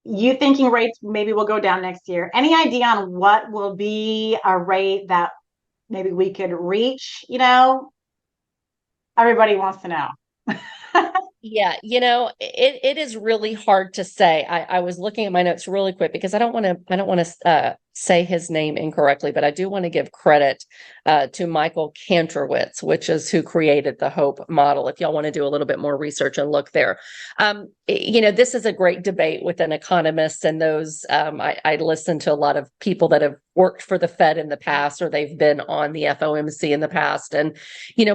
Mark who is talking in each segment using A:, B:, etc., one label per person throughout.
A: you thinking rates maybe will go down next year. Any idea on what will be a rate that maybe we could reach? Everybody wants to know.
B: Yeah, it is really hard to say. I was looking at my notes really quick because I don't want to say his name incorrectly, but I do want to give credit to Michael Kantrowitz, which is who created the Hope model. If y'all want to do a little bit more research and look there, this is a great debate within economists and those. I listen to a lot of people that have worked for the Fed in the past, or they've been on the FOMC in the past, and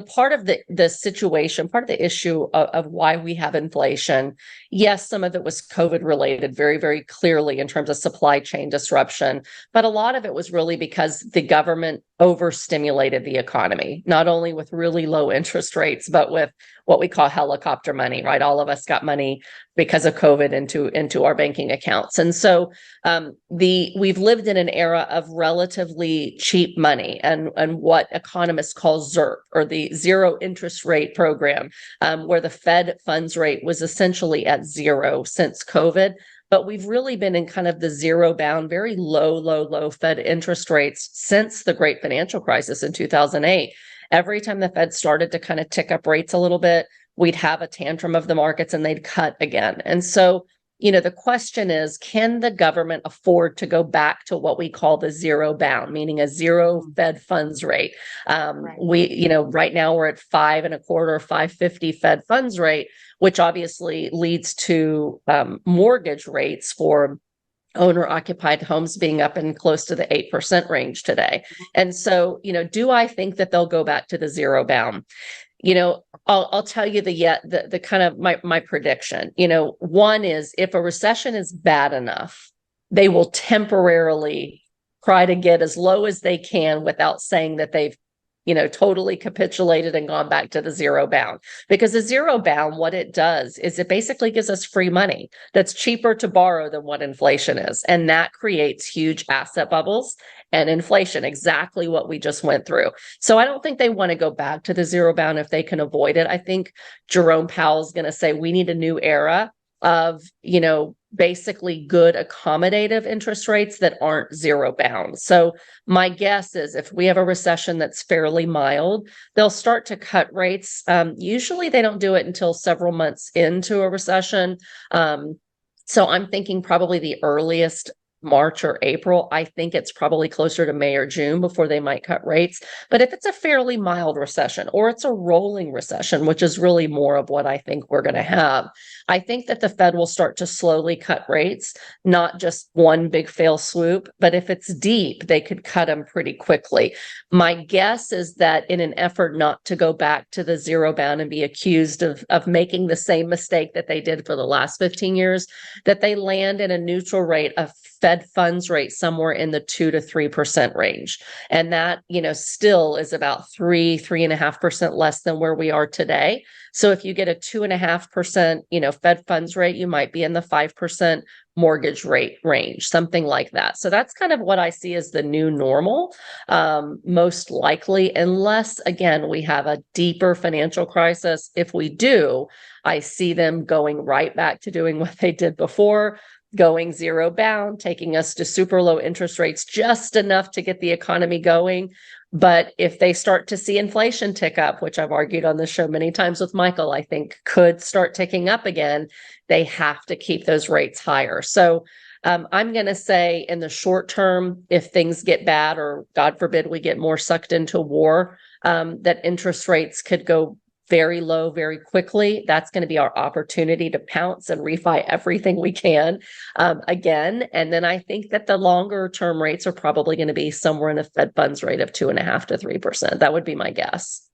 B: part of the situation, part of the issue of why we have inflation. Yes, some of it was COVID related, very, very clearly in terms of supply chain disruption. But a lot of it was really because the government overstimulated the economy, not only with really low interest rates, but with what we call helicopter money, right? All of us got money because of COVID into our banking accounts. And so we've lived in an era of relatively cheap money and what economists call ZIRP, or the zero interest rate program, where the Fed funds rate was essentially at zero since COVID. But we've really been in kind of the zero bound, very low Fed interest rates since the great financial crisis in 2008. Every time the Fed started to kind of tick up rates a little bit, we'd have a tantrum of the markets and they'd cut again. And so, the question is, can the government afford to go back to what we call the zero bound, meaning a zero Fed funds rate? Right. Right now we're at 5.25, 5.50 Fed funds rate, which obviously leads to mortgage rates for owner occupied homes being up in close to the 8% range today. And so, do I think that they'll go back to the zero bound? I'll tell you the kind of my prediction. One is, if a recession is bad enough, they will temporarily try to get as low as they can without saying that they've totally capitulated and gone back to the zero bound. Because the zero bound, what it does is it basically gives us free money that's cheaper to borrow than what inflation is. And that creates huge asset bubbles and inflation, exactly what we just went through. So I don't think they want to go back to the zero bound if they can avoid it. I think Jerome Powell's going to say we need a new era of, basically good accommodative interest rates that aren't zero bound. So my guess is, if we have a recession that's fairly mild, they'll start to cut rates. Usually they don't do it until several months into a recession. So I'm thinking probably the earliest March or April. I think it's probably closer to May or June before they might cut rates. But if it's a fairly mild recession, or it's a rolling recession, which is really more of what I think we're going to have, I think that the Fed will start to slowly cut rates, not just one big fail swoop, but if it's deep, they could cut them pretty quickly. My guess is that in an effort not to go back to the zero bound and be accused of making the same mistake that they did for the last 15 years, that they land in a neutral rate of Fed funds rate somewhere in the 2 to 3% range. And that, still is about 3.5% less than where we are today. So if you get a 2.5%, Fed funds rate, you might be in the 5% mortgage rate range, something like that. So that's kind of what I see as the new normal, most likely, unless, again, we have a deeper financial crisis. If we do, I see them going right back to doing what they did before, going zero bound, taking us to super low interest rates, just enough to get the economy going. But if they start to see inflation tick up, which I've argued on this show many times with Michael, I think could start ticking up again, they have to keep those rates higher. So I'm going to say, in the short term, if things get bad, or God forbid we get more sucked into war, that interest rates could go very low very quickly. That's going to be our opportunity to pounce and refi everything we can again. And then I think that the longer term rates are probably going to be somewhere in a Fed funds rate of 2.5 to 3%. That would be my guess.